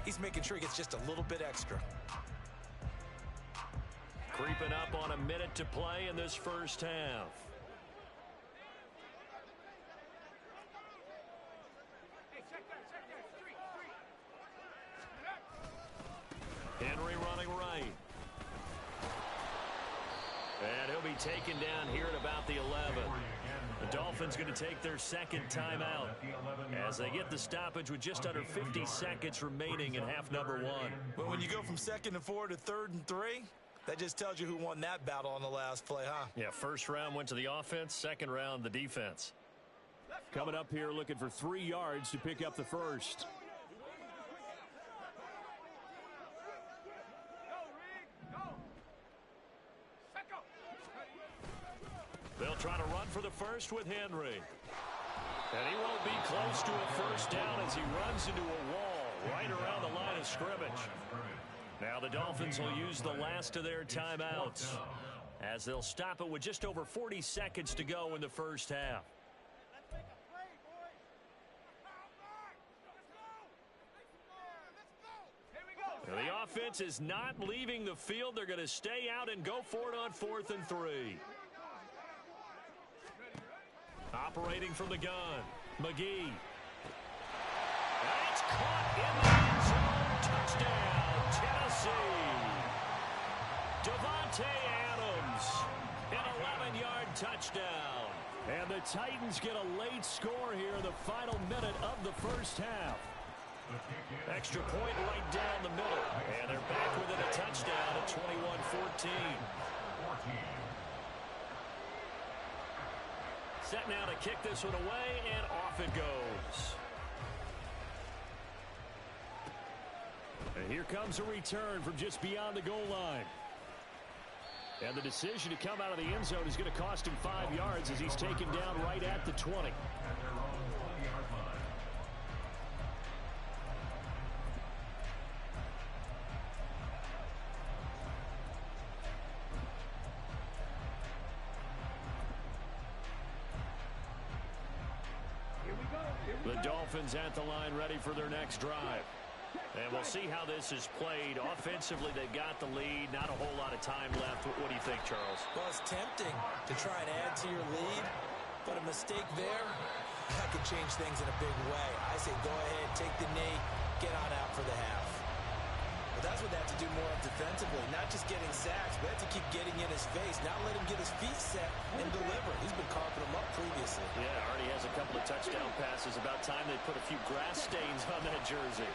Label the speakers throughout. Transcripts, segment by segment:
Speaker 1: He's making sure he gets just a little bit extra.
Speaker 2: Creeping up on a minute to play in this first half. Henry running right. And he'll be taken down here at about the 11. The Dolphins going to take their second timeout as they get the stoppage with just under 50 seconds remaining in half number 1.
Speaker 1: But when you go from 2nd and 4 to 3rd and 3, that just tells you who won that battle on the last play, huh?
Speaker 2: Yeah, first round went to the offense, second round the defense. Coming up here looking for 3 yards to pick up the first. They'll try to run for the first with Henry. And he won't be close to a first down as he runs into a wall right around the line of scrimmage. Now the Dolphins will use the last of their timeouts as they'll stop it with just over 40 seconds to go in the first half. Now the offense is not leaving the field. They're going to stay out and go for it on 4th and 3. Operating from the gun, McGee. That's caught in the end zone. Touchdown, Tennessee. Devontae Adams, an 11-yard touchdown. And the Titans get a late score here in the final minute of the first half. Extra point right down the middle. And they're back within a touchdown at 21-14. Set now to kick this one away, and off it goes. And here comes a return from just beyond the goal line. And the decision to come out of the end zone is going to cost him 5 yards as he's taken down right at the 20. The Dolphins at the line ready for their next drive. And we'll see how this is played. Offensively, they've got the lead. Not a whole lot of time left. What do you think, Charles?
Speaker 1: Well, it's tempting to try and add to your lead, but a mistake there, that could change things in a big way. I say go ahead, take the knee, get on out for the half. But that's what they have to do more of defensively, not just getting sacks, but have to keep getting in his face, not let him get his feet set and deliver. He's been carving them up previously.
Speaker 2: Yeah, already has a couple of touchdown passes. About time they put a few grass stains on that jersey.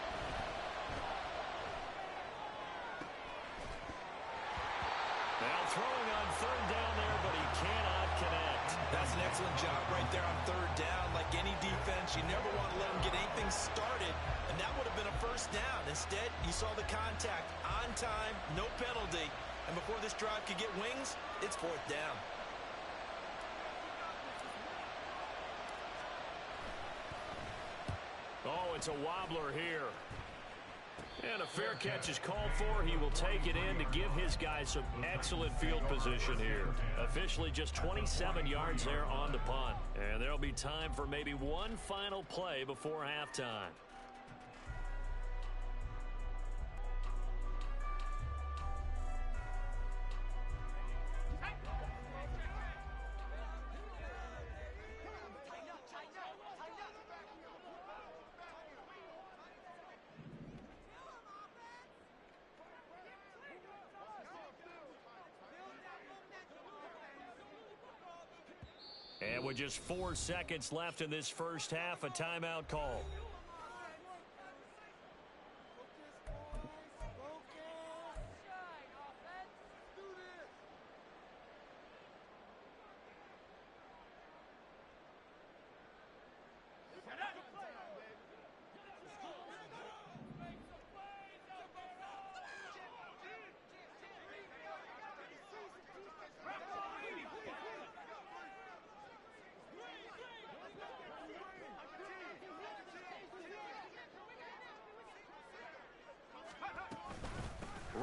Speaker 2: Now throwing on 3rd down there, but he cannot connect.
Speaker 1: That's an excellent job right there on 3rd down. Like any defense, you never want to let them get anything started, and that would have been a first down. Instead, you saw the contact on time, no penalty, and before this drive could get wings, it's 4th down.
Speaker 2: Oh, it's a wobbler here. And a fair catch is called for. He will take it in to give his guys some excellent field position here. Officially just 27 yards there on the punt. And there'll be time for maybe one final play before halftime. And with just 4 seconds left in this first half, a timeout call.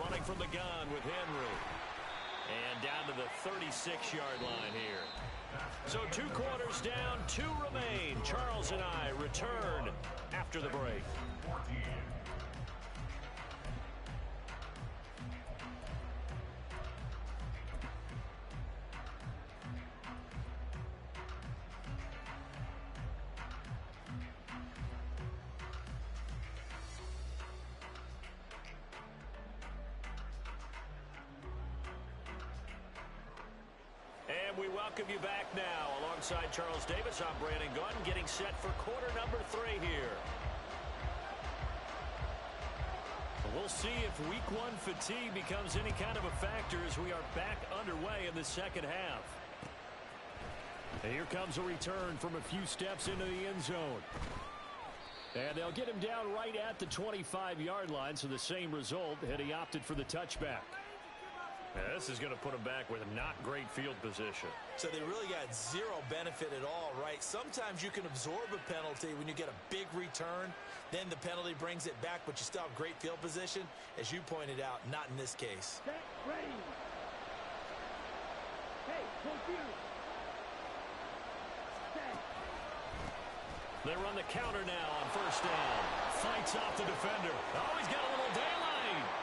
Speaker 2: Running from the gun with Henry. And down to the 36-yard line here. So 2 quarters down, 2 remain. Charles and I return after the break. welcome you back now. Alongside Charles Davis, I'm Brandon Gunn, getting set for quarter number 3 here. We'll see if week 1 fatigue becomes any kind of a factor as we are back underway in the second half. And here comes a return from a few steps into the end zone. And they'll get him down right at the 25-yard line, so the same result, and he opted for the touchback. Now, this is going to put him back with not great field position.
Speaker 1: So they really got zero benefit at all, right? Sometimes you can absorb a penalty when you get a big return. Then the penalty brings it back, but you still have great field position. As you pointed out, not in this case.
Speaker 3: Set, ready. Hey, confused. Set.
Speaker 2: They run the counter now on first down. Fights off the defender. Oh, he's got a little daylight.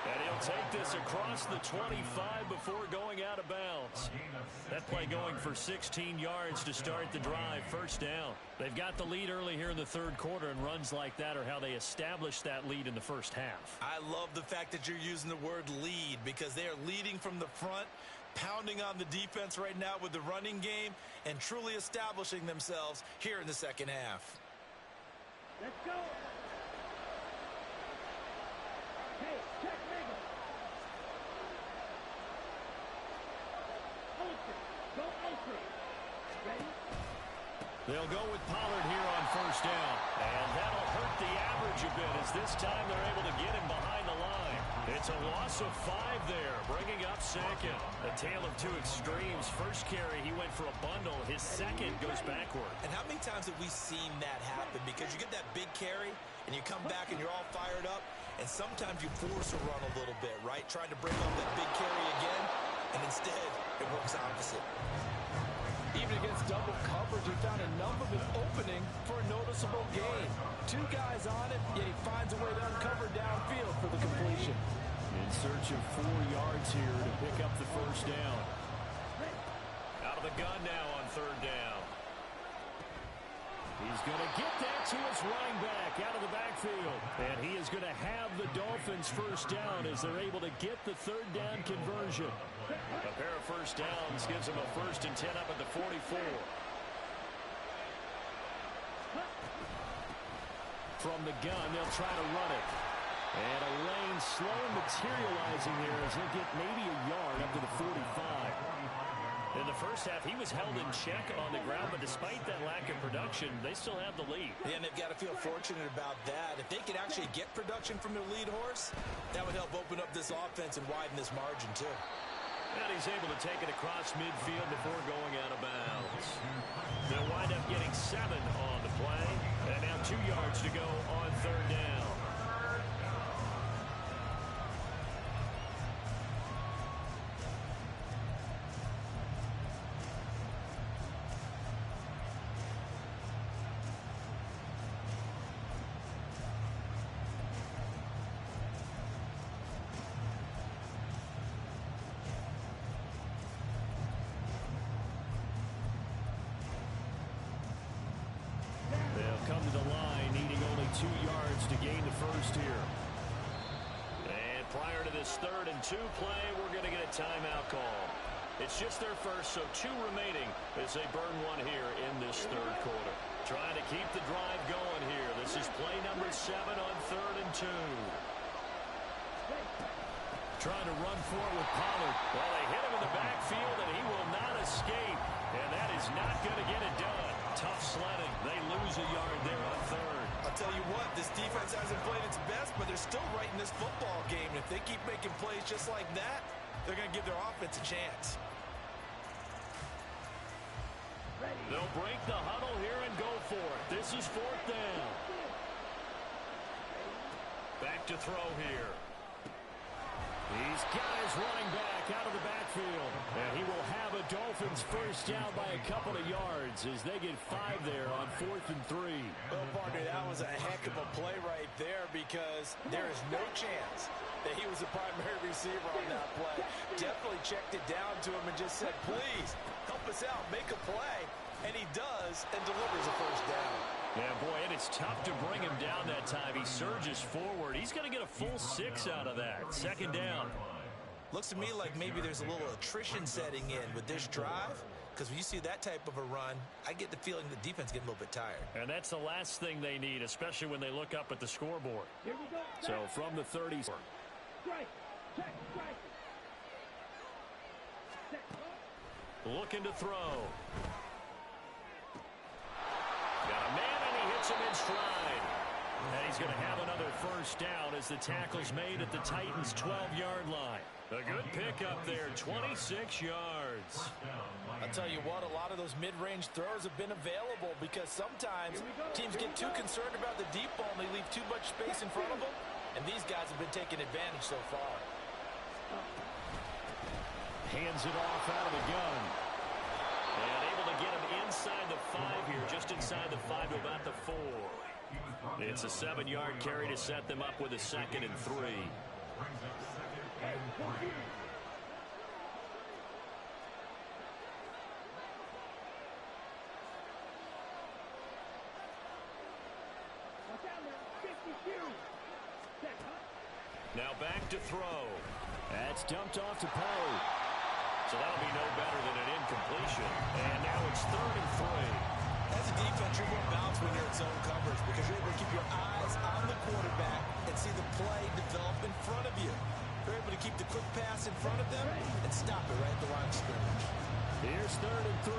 Speaker 2: And he'll take this across the 25 before going out of bounds. That play going for 16 yards to start the drive. First down. They've got the lead early here in the third quarter, and runs like that are how they establish that lead in the first half.
Speaker 1: I love the fact that you're using the word lead because they are leading from the front, pounding on the defense right now with the running game, and truly establishing themselves here in the second half.
Speaker 3: Let's go. Hey, check nigga. Ultra. Go ultra. Ready?
Speaker 2: They'll go with Pollard here on first down. And that'll hurt the average a bit as this time they're able to get him behind the line. It's a loss of 5 there, bringing up second. A tale of two extremes. First carry, he went for a bundle. His second goes backward.
Speaker 1: And how many times have we seen that happen? Because you get that big carry, and you come back and you're all fired up, and sometimes you force a run a little bit, right? Trying to bring up that big carry again, and instead it works opposite.
Speaker 4: Even against double coverage, he found enough of an opening for a noticeable gain. 2 guys on it, yet he finds a way to uncover downfield for the completion.
Speaker 2: In search of 4 yards here to pick up the first down. Out of the gun now on third down. He's going to get that to his running back out of the backfield. And he is going to have the Dolphins first down as they're able to get the third down conversion. A pair of first downs gives them a 1st and 10 up at the 44. From the gun, they'll try to run it. And a lane slow materializing here as he'll get maybe a yard up to the 45. In the first half, he was held in check on the ground, but despite that lack of production, they still have the lead.
Speaker 1: Yeah, and they've got to feel fortunate about that. If they could actually get production from their lead horse, that would help open up this offense and widen this margin, too.
Speaker 2: And he's able to take it across midfield before going out of bounds. They'll wind up getting 7 on the play. And now 2 yards to go on third down. Come to the line, needing only 2 yards to gain the first here. And prior to this 3rd and 2 play, we're going to get a timeout call. It's just their first, so 2 remaining as they burn 1 here in this third quarter. Trying to keep the drive going here. This is play number 7 on 3rd and 2. Trying to run for it with Pollard. Well, they hit him in the backfield, and he will not escape. And that is not going to get it done. Tough sledding. They lose a yard there on 3rd.
Speaker 1: I'll tell you what, this defense hasn't played its best, but they're still right in this football game. And if they keep making plays just like that, they're going to give their offense a chance.
Speaker 2: They'll break the huddle here and go for it. This is 4th down. Back to throw here. He's got his running back out of the backfield. And he will have a Dolphins first down by a couple of yards as they get 5 there on 4th and 3.
Speaker 1: Well, partner, that was a heck of a play right there because there is no chance that he was the primary receiver on that play. Definitely checked it down to him and just said, please, help us out, make a play. And he does and delivers a first down.
Speaker 2: Yeah, boy, and it's tough to bring him down that time. He surges forward. He's going to get a full 6 out of that. 2nd down.
Speaker 1: Looks to me like maybe there's a little attrition setting in with this drive. because when you see that type of a run, I get the feeling the defense getting a little bit tired.
Speaker 2: And that's the last thing they need, especially when they look up at the scoreboard.
Speaker 3: Here we go.
Speaker 2: So from the 30s.
Speaker 3: Strike. Check. Strike. Set.
Speaker 2: Looking to throw. Got a man, and he hits him in stride. And he's going to have another first down as the tackle's made at the Titans' 12-yard line. A good pickup there, 26 yards.
Speaker 4: I'll tell you what, a lot of those mid-range throws have been available because sometimes teams get too concerned about the deep ball and they leave too much space in front of them. And these guys have been taking advantage so far.
Speaker 2: Hands it off out of the gun. And able to get him inside the 5 here, just inside the 5 to about the 4. It's a 7-yard carry to set them up with a 2nd and 3. Now back to throw. That's dumped off to Poe. So that'll be no better than an incompletion. And now it's 3rd and 3.
Speaker 1: As a defense, you're more balanced when you're in zone coverage because you're able to keep your eyes on the quarterback and see the play develop in front of you. You're able to keep the quick pass in front of them and stop it right at the line of scrimmage.
Speaker 2: Here's 3rd and 3.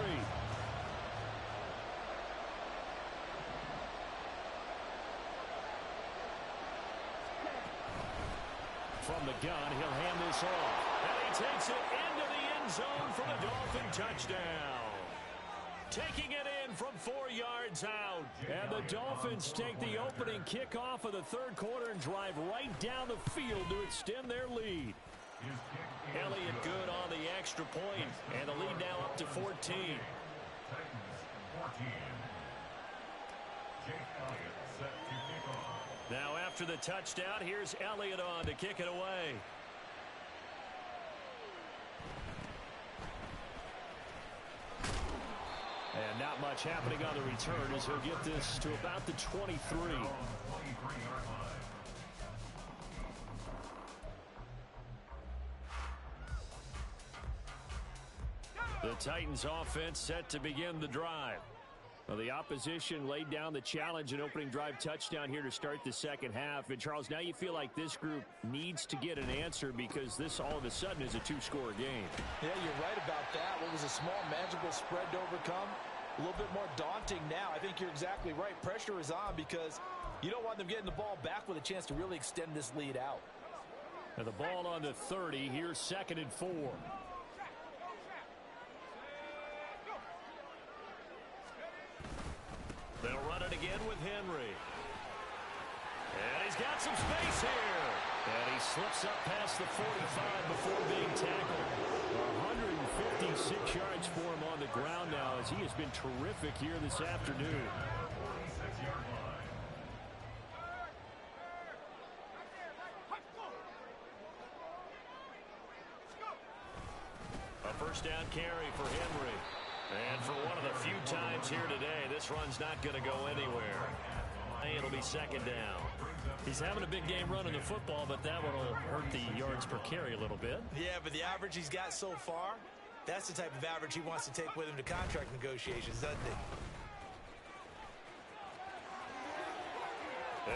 Speaker 2: From the gun, he'll hand this off. And he takes it into the end zone for the Dolphin touchdown. Taking it in from 4 yards out. And the Dolphins take the opening kickoff of the 3rd quarter and drive right down the field to extend their lead. Elliott good on the extra point, and the lead now up to 14. Now after the touchdown, here's Elliott on to kick it away. And not much happening on the return as he'll get this to about the 23. The Titans offense set to begin the drive. Well, the opposition laid down the challenge and opening drive touchdown here to start the second half. And, Charles, now you feel like this group needs to get an answer because this all of a sudden is a 2-score game.
Speaker 4: Yeah, you're right about that. What was a small, manageable spread to overcome? A little bit more daunting now. I think you're exactly right. Pressure is on because you don't want them getting the ball back with a chance to really extend this lead out.
Speaker 2: And the ball on the 30. Here's 2nd and 4. They'll run it again with Henry. And he's got some space here. And he slips up past the 45 before being tackled. 156 yards for him on the ground now as he has been terrific here this afternoon. A first down carry for Henry. And for one of the few times here today, this run's not going to go anywhere. It'll be 2nd down. He's having a big game running the football, but that one will hurt the yards per carry a little bit.
Speaker 1: Yeah, but the average he's got so far, that's the type of average he wants to take with him to contract negotiations, doesn't he?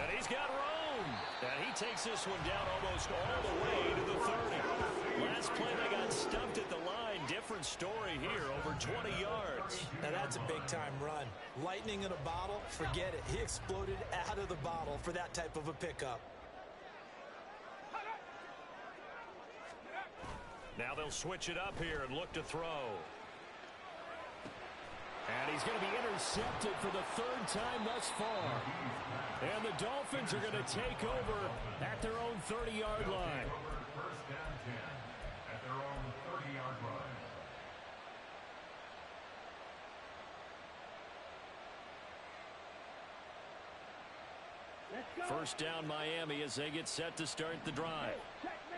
Speaker 2: And he's got room. And he takes this one down almost all the way to the 30. Last play they got stumped at the line. Different story here, over 20 yards.
Speaker 1: Now that's a big-time run. Lightning in a bottle, forget it. He exploded out of the bottle for that type of a pickup.
Speaker 2: Now they'll switch it up here and look to throw. And he's going to be intercepted for the 3rd time thus far. And the Dolphins are going to take over at their own 30-yard line.
Speaker 5: First down 10 at their own 30-yard line.
Speaker 2: First down Miami as they get set to start the drive.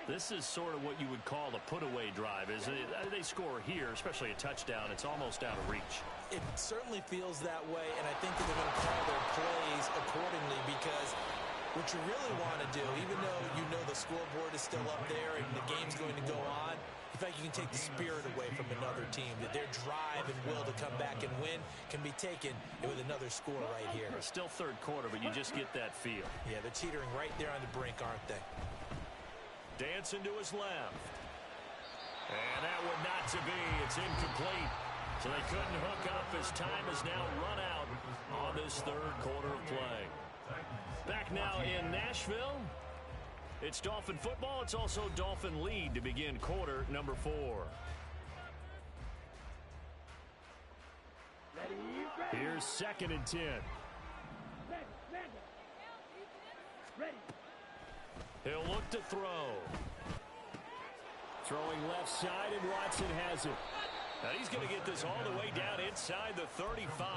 Speaker 2: This is sort of what you would call a put-away drive, isn't it? They score here, especially a touchdown. It's almost out of reach.
Speaker 1: It certainly feels that way, and I think that they're going to call their plays accordingly because what you really want to do, even though you know the
Speaker 4: scoreboard is still up there and the game's going to go on, I feel like you can take the spirit away from another team, that their drive and will to come back and win can be taken with another score right here.
Speaker 2: It's still third quarter, but you just get that feel.
Speaker 4: Yeah, they're teetering right there on the brink, aren't they?
Speaker 2: Dancing to his left. And that one not to be. It's incomplete. So they couldn't hook up as time has now run out on this third quarter of play. Back now in Nashville. It's Dolphin football. It's also Dolphin lead to begin quarter number 4. Here's 2nd and 10.
Speaker 3: Ready.
Speaker 2: He'll look to throw. Throwing left side, and Watson has it. Now he's going to get this all the way down inside the 35.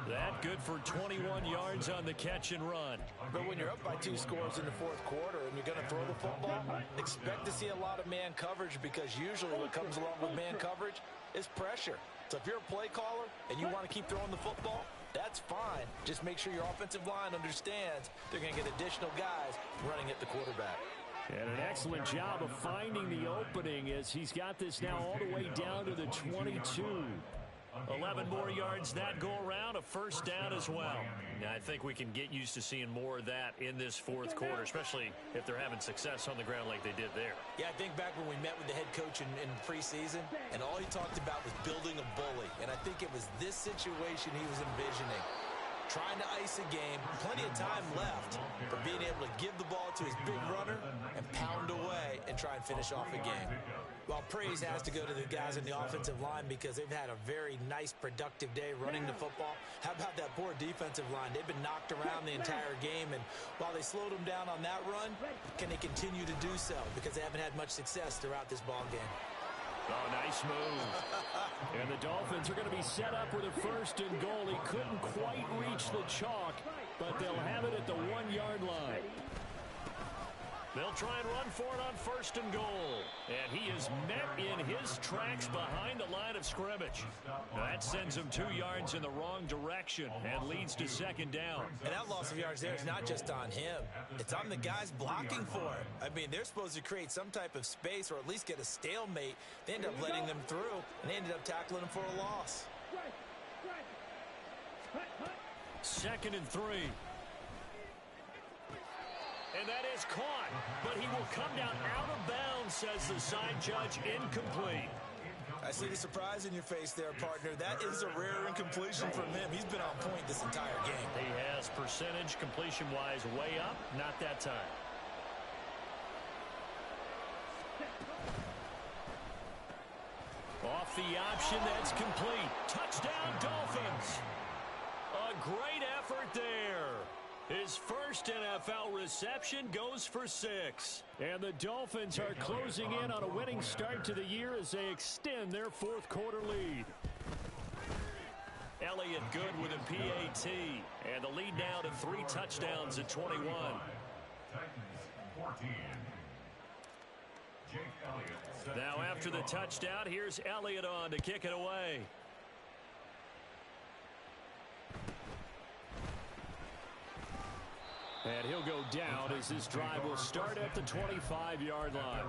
Speaker 2: That good for 21 yards on the catch and run.
Speaker 4: But when you're up by 2 scores in the fourth quarter and you're going to throw the football, expect to see a lot of man coverage, because usually what comes along with man coverage is pressure. So if you're a play caller and you want to keep throwing the football, that's fine. Just make sure your offensive line understands they're going to get additional guys running at the quarterback.
Speaker 2: And an excellent job of finding the opening as he's got this now all the way down to the 22. 11 more yards that go around, a first down as well. Now, I think we can get used to seeing more of that in this fourth quarter, especially if they're having success on the ground like they did there.
Speaker 4: Yeah, I think back when we met with the head coach in preseason, and all he talked about was building a bully. And I think it was this situation he was envisioning. Trying to ice a game, plenty of time left, but being able to give the ball to his big runner and pound away and try and finish off a game. Well, praise has to go to the guys in the offensive line because they've had a very nice, productive day running the football. How about that poor defensive line? They've been knocked around the entire game, and while they slowed them down on that run, can they continue to do so? Because they haven't had much success throughout this ball game.
Speaker 2: Oh, nice move. And the Dolphins are going to be set up with a first and goal. He couldn't quite reach the chalk, but they'll have it at the 1-yard line. They'll try and run for it on first and goal. And he is met in his tracks behind the line of scrimmage. Now that sends him 2 yards in the wrong direction and leads to second down.
Speaker 4: And that loss of yards there is not just on him. It's on the guys blocking for it. I mean, they're supposed to create some type of space or at least get a stalemate. They end up letting them through, and they ended up tackling them for a loss.
Speaker 2: 2nd and 3. And that is caught, but he will come down out of bounds, says the side judge. Incomplete.
Speaker 4: I see the surprise in your face there, partner. That is a rare incompletion from him. He's been on point this entire game.
Speaker 2: He has percentage completion-wise way up. Not that time. Off the option, that's complete. Touchdown, Dolphins. A great effort there. His first NFL reception goes for 6. And the Dolphins are closing in on a winning start to the year as they extend their fourth quarter lead. Elliott good with a PAT. And the lead now to 3 touchdowns at 21. Now after the touchdown, here's Elliott on to kick it away. And he'll go down as this drive will start at the 25-yard line.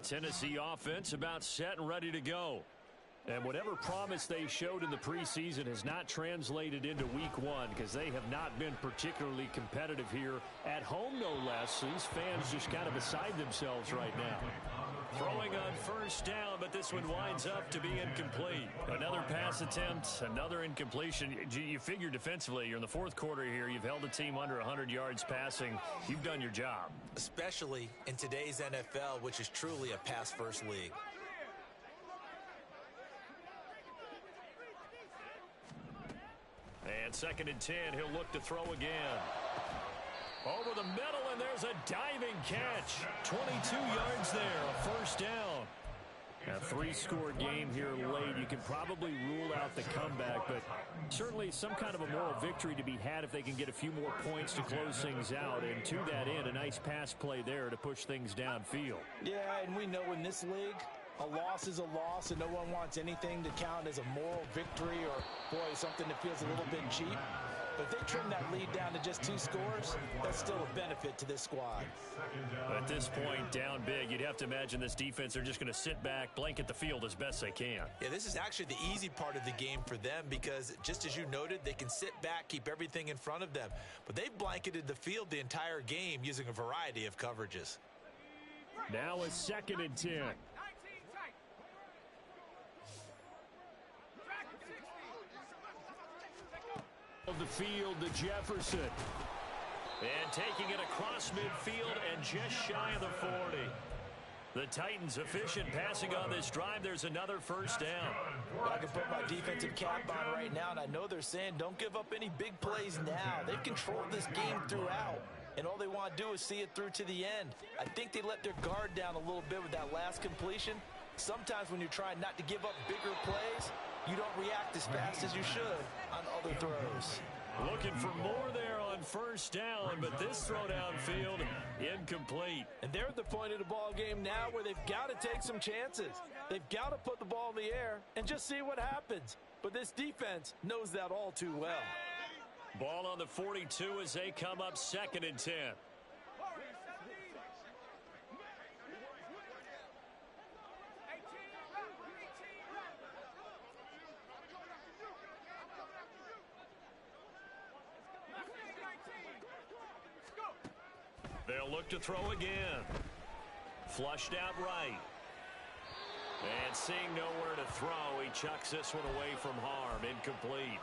Speaker 2: Tennessee offense about set and ready to go. And whatever promise they showed in the preseason has not translated into week 1 because they have not been particularly competitive here at home, no less. These fans just kind of beside themselves right now. Throwing on first down, but this one winds up to be incomplete. Another pass attempt, another incompletion. You figure defensively, you're in the fourth quarter here. You've held a team under 100 yards passing. You've done your job.
Speaker 4: Especially in today's NFL, which is truly a pass-first league.
Speaker 2: And 2nd and 10, he'll look to throw again. Over the middle, and there's a diving catch. 22 yards there, a first down. A 3-score game here late. You can probably rule out the comeback, but certainly some kind of a moral victory to be had if they can get a few more points to close things out. And to that end, a nice pass play there to push things downfield.
Speaker 4: Yeah, and we know in this league, A loss is a loss, and no one wants anything to count as a moral victory or, boy, something that feels a little bit cheap. But if they trim that lead down to just 2 scores, that's still a benefit to this squad.
Speaker 2: At this point, down big, you'd have to imagine this defense, they're just going to sit back, blanket the field as best they can.
Speaker 1: Yeah, this is actually the easy part of the game for them because, just as you noted, they can sit back, keep everything in front of them. But they've blanketed the field the entire game using a variety of coverages.
Speaker 2: Now a 2nd and 10. Of the field to Jefferson. And taking it across midfield and just shy of the 40. The Titans efficient passing on this drive. There's another first down.
Speaker 4: I can put my defensive cap on right now, and I know they're saying don't give up any big plays now. They've controlled this game throughout, and all they want to do is see it through to the end. I think they let their guard down a little bit with that last completion. Sometimes when you're trying not to give up bigger plays, you don't react as fast as you should on other throws.
Speaker 2: Looking for more there on first down, but this throw downfield incomplete.
Speaker 4: And they're at the point of the ball game now where they've got to take some chances. They've got to put the ball in the air and just see what happens. But this defense knows that all too well.
Speaker 2: Ball on the 42 as they come up 2nd and 10. They'll look to throw again. Flushed out right. And seeing nowhere to throw, he chucks this one away from harm. Incomplete.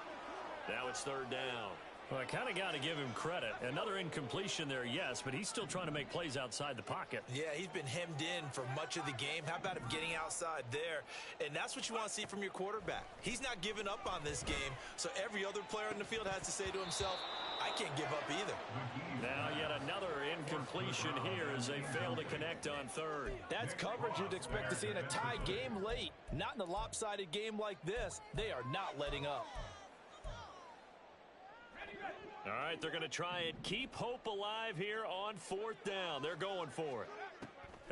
Speaker 2: Now it's 3rd down. Well, I kind of got to give him credit. Another incompletion there, yes, but he's still trying to make plays outside the pocket.
Speaker 1: Yeah, he's been hemmed in for much of the game. How about him getting outside there? And that's what you want to see from your quarterback. He's not giving up on this game, so every other player in the field has to say to himself, I can't give up either.
Speaker 2: Now yet another incompletion here as they fail to connect on 3rd.
Speaker 4: That's coverage you'd expect to see in a tie game late. Not in a lopsided game like this. They are not letting up.
Speaker 2: All right, they're going to try and keep hope alive here on 4th down. They're going for it.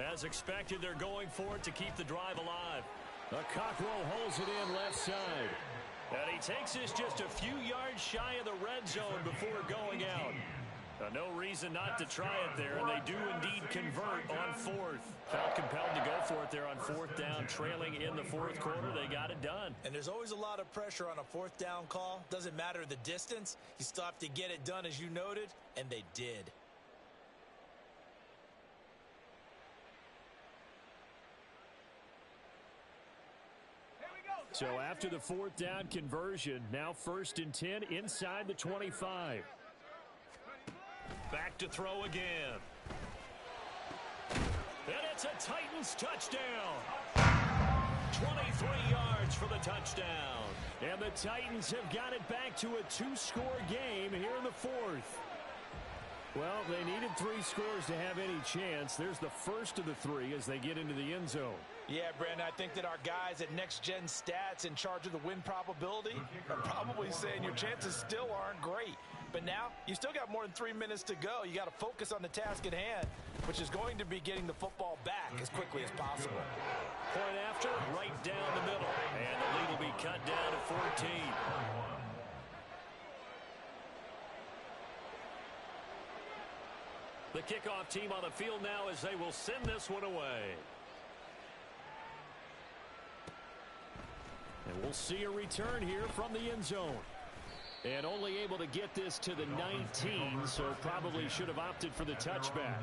Speaker 2: As expected, they're going for it to keep the drive alive. Cockrell holds it in left side. And he takes this just a few yards shy of the red zone before going out. No reason not to try it there, and they do indeed convert on 4th. Felt compelled to go for it there on 4th down, trailing in the 4th quarter. They got it done.
Speaker 1: And there's always a lot of pressure on a 4th down call. Doesn't matter the distance. You still have to get it done, as you noted, and they did.
Speaker 2: So after the 4th down conversion, now 1st and 10 inside the 25. Back to throw again. And it's a Titans touchdown. 23 yards for the touchdown. And the Titans have got it back to a 2-score game here in the 4th. Well, they needed 3 scores to have any chance. There's the first of the 3 as they get into the end zone.
Speaker 4: Yeah, Brandon, I think that our guys at Next Gen Stats in charge of the win probability are probably saying your chances still aren't great. But now, you still got more than 3 minutes to go. You got to focus on the task at hand, which is going to be getting the football back as quickly as possible.
Speaker 2: Point after, right down the middle. And the lead will be cut down to 14. The kickoff team on the field now as they will send this one away. And we'll see a return here from the end zone. And only able to get this to the 19, so probably should have opted for the touchback.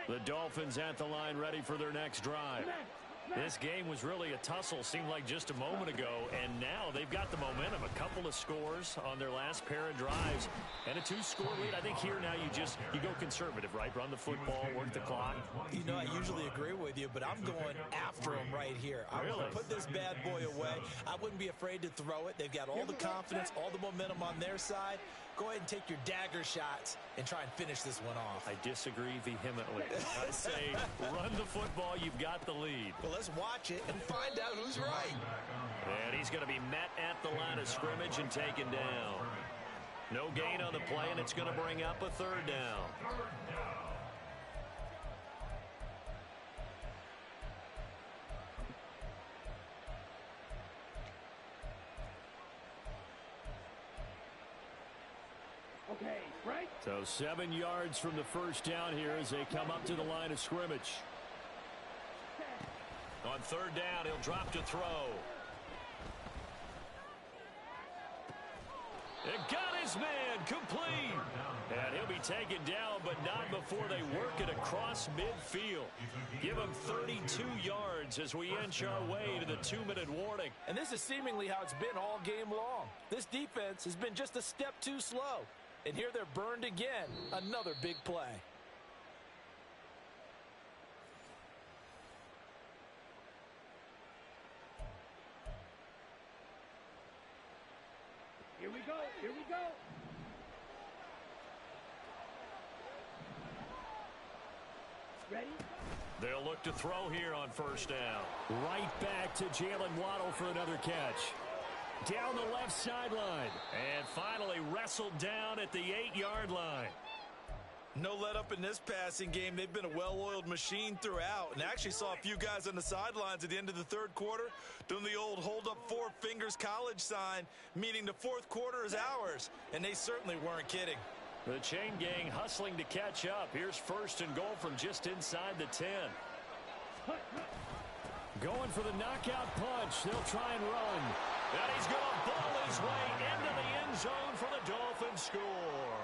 Speaker 2: The Dolphins at the line ready for their next drive. This game was really a tussle, seemed like just a moment ago, and now they've got the momentum. A couple of scores on their last pair of drives and a 2-score lead. I think here now you go conservative, right? Run the football, work the clock.
Speaker 1: You know, I usually agree with you, but I'm going after them right here. I want to put this bad boy away. I wouldn't be afraid to throw it. They've got all the confidence, all the momentum on their side. Go ahead and take your dagger shots and try and finish this one off.
Speaker 2: I disagree vehemently. I say run the football. You've got the lead.
Speaker 1: Well, let's watch it and find out who's right.
Speaker 2: And he's going to be met at the line of scrimmage and taken down. No gain on the play, and it's going to bring up a third down.
Speaker 3: Okay, right.
Speaker 2: So 7 yards from the first down here as they come up to the line of scrimmage. On third down, he'll drop to throw. It got his man complete. And he'll be taken down, but not before they work it across midfield. Give him 32 yards as we inch our way to the 2-minute warning.
Speaker 4: And this is seemingly how it's been all game long. This defense has been just a step too slow. And here they're burned again. Another big play.
Speaker 3: Here we go. Here we go. Ready?
Speaker 2: They'll look to throw here on first down. Right back to Jalen Waddle for another catch. Down the left sideline. And finally wrestled down at the 8-yard line.
Speaker 4: No let up in this passing game. They've been a well-oiled machine throughout. And actually saw a few guys on the sidelines at the end of the third quarter doing the old hold up 4 fingers college sign, meaning the fourth quarter is ours. And they certainly weren't kidding.
Speaker 2: The chain gang hustling to catch up. Here's first and goal from just inside the 10. Going for the knockout punch. They'll try and run. And he's going to ball his way into the end zone for the Dolphins score.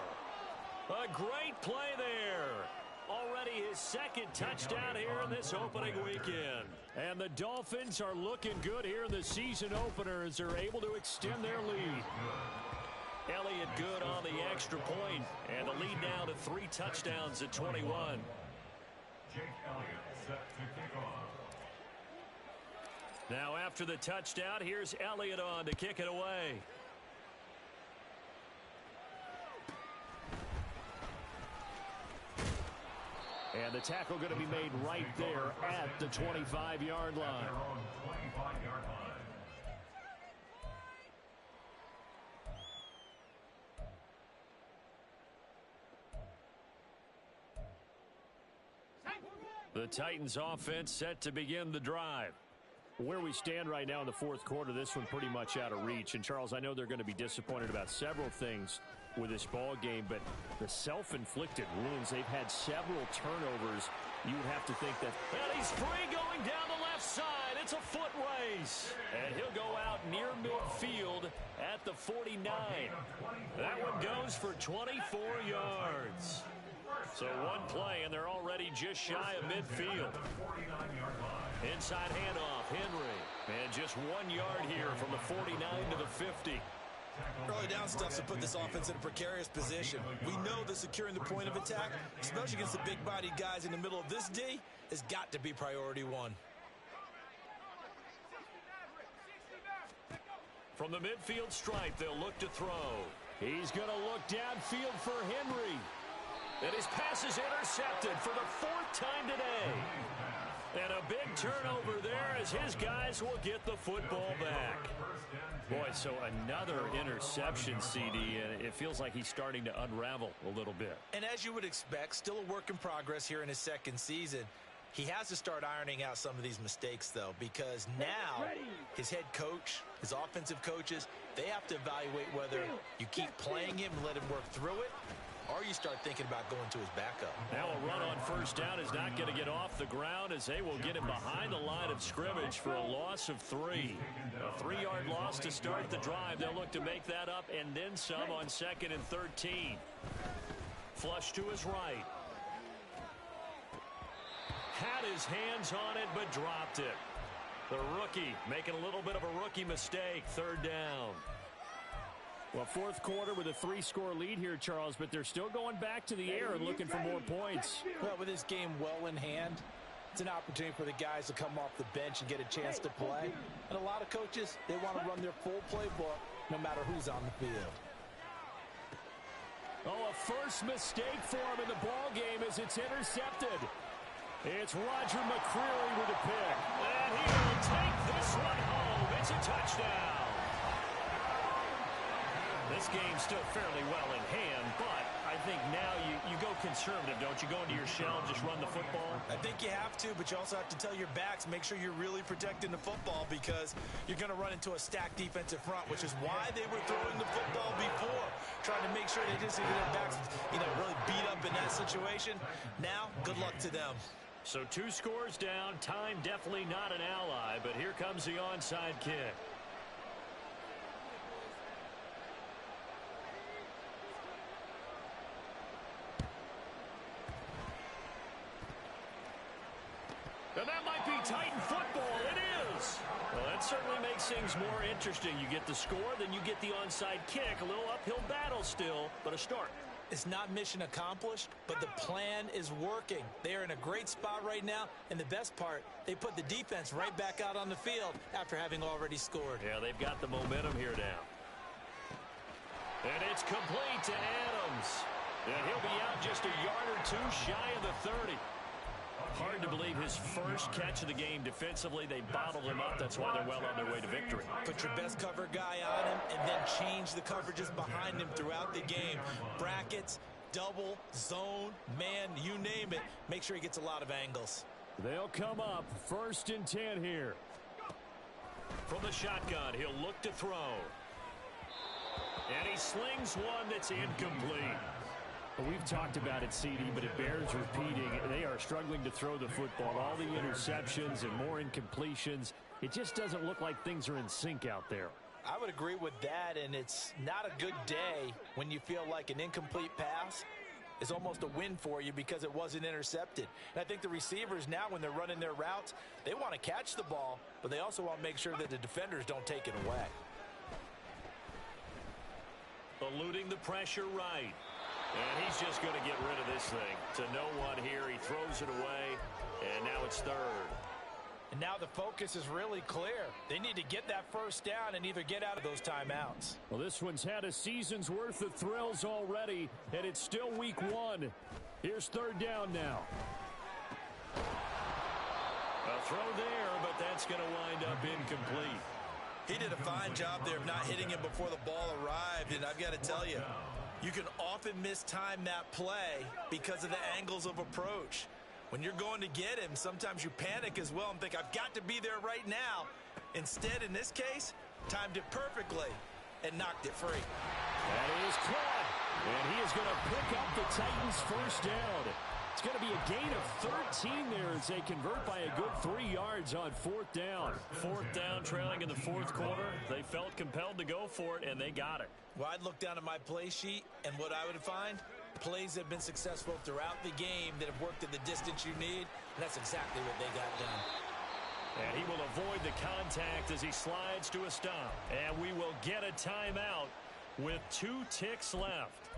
Speaker 2: A great play there. Already his second touchdown here in this opening weekend. And the Dolphins are looking good here in the season opener as they're able to extend their lead. Elliott good on the extra point, and the lead now to 3 touchdowns at 21.
Speaker 5: Jake Elliott set to kick off.
Speaker 2: Now after the touchdown, here's Elliott on to kick it away. And the tackle going to be made right there at the 25-yard line.
Speaker 5: Their own 25-yard line.
Speaker 2: The Titans offense set to begin the drive. Where we stand right now in the fourth quarter, this one pretty much out of reach. And, Charles, I know they're going to be disappointed about several things with this ball game, but the self-inflicted wounds, they've had several turnovers. You would have to think that. And he's free going down the left side. It's a foot race. And he'll go out near midfield at the 49. That one goes for 24 yards. So one play, and they're already just shy of midfield. Inside handoff, Henry. And just 1 yard here from the 49 to the 50.
Speaker 4: Early down stuff to put this offense in a precarious position. We know that securing the point of attack, especially against the big-bodied guys in the middle of this D, has got to be priority one.
Speaker 2: From the midfield stripe, they'll look to throw. He's going to look downfield for Henry. And his pass is intercepted for the 4th time today. And a big turnover there as his guys will get the football back. Boy, so another interception, CD, and it feels like he's starting to unravel a little bit.
Speaker 4: And as you would expect, still a work in progress here in his second season. He has to start ironing out some of these mistakes, though, because now his head coach, his offensive coaches, they have to evaluate whether you keep playing him and let him work through it, or you start thinking about going to his backup.
Speaker 2: Now a run on first down is not going to get off the ground as they will get him behind the line of scrimmage for a loss of 3. A 3-yard loss to start the drive. They'll look to make that up and then some on 2nd and 13. Flush to his right. Had his hands on it but dropped it. The rookie making a little bit of a rookie mistake. 3rd down. Well, fourth quarter with a 3-score lead here, Charles, but they're still going back to the air and looking for more points.
Speaker 4: Well, with this game well in hand, it's an opportunity for the guys to come off the bench and get a chance to play. And a lot of coaches, they want to run their full playbook no matter who's on the field.
Speaker 2: Oh, a first mistake for him in the ball game as it's intercepted. It's Roger McCreary with a pick. And he will take this one home. It's a touchdown. This game's still fairly well in hand, but I think now you go conservative, don't you? Go into your shell and just run the football?
Speaker 4: I think you have to, but you also have to tell your backs, make sure you're really protecting the football because you're going to run into a stacked defensive front, which is why they were throwing the football before, trying to make sure they just get their backs, really beat up in that situation. Now, good luck to them.
Speaker 2: So 2 scores down, time definitely not an ally, but here comes the onside kick. And that might be Titan football. It is. Well, that certainly makes things more interesting. You get the score, then you get the onside kick. A little uphill battle still, but a start.
Speaker 4: It's not mission accomplished, but the plan is working. They are in a great spot right now, and the best part, they put the defense right back out on the field after having already scored.
Speaker 2: Yeah, they've got the momentum here now. And it's complete to Adams. And he'll be out just a yard or 2 shy of the 30. Hard to believe his first catch of the game defensively. They bottled him up. That's why they're well on their way to victory.
Speaker 4: Put your best cover guy on him and then change the coverages behind him throughout the game. Brackets, double, zone, man, you name it. Make sure he gets a lot of angles.
Speaker 2: They'll come up 1st and 10 here. From the shotgun, he'll look to throw. And he slings one that's incomplete.
Speaker 6: Well, we've talked about it, CD, but it bears repeating. They are struggling to throw the football. All the interceptions and more incompletions. It just doesn't look like things are in sync out there.
Speaker 4: I would agree with that, and it's not a good day when you feel like an incomplete pass is almost a win for you because it wasn't intercepted. And I think the receivers now, when they're running their routes, they want to catch the ball, but they also want to make sure that the defenders don't take it away.
Speaker 2: Eluding the pressure right. And he's just going to get rid of this thing. To no one here. He throws it away. And now it's 3rd.
Speaker 4: And now the focus is really clear. They need to get that first down and either get out of those timeouts.
Speaker 6: Well, this one's had a season's worth of thrills already, and it's still week 1. Here's 3rd down now.
Speaker 2: A throw there, but that's going to wind up incomplete.
Speaker 4: He did a fine job there of not hitting him before the ball arrived. And I've got to tell you, you can often mistime that play because of the angles of approach. When you're going to get him, sometimes you panic as well and think, I've got to be there right now. Instead, in this case, timed it perfectly and knocked it free.
Speaker 6: That is caught. And he is going to pick up the Titans' first down. It's going to be a gain of 13 there as they convert by a good 3 yards on 4th down.
Speaker 2: 4th down, trailing in the 4th quarter. They felt compelled to go for it, and they got it.
Speaker 4: Well, I'd look down at my play sheet, and what I would find, plays have been successful throughout the game that have worked at the distance you need, and that's exactly what they got done.
Speaker 2: And he will avoid the contact as he slides to a stop. And we will get a timeout with 2 ticks left.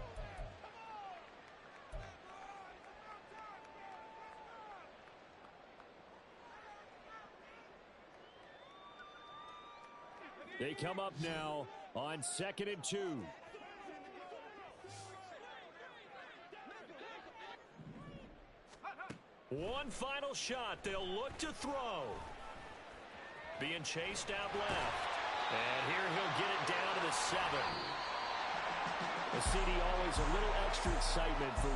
Speaker 6: They come up now on 2nd and 2.
Speaker 2: One final shot. They'll look to throw. Being chased out left. And here he'll get it down to the 7.
Speaker 6: The CD always a little extra excitement for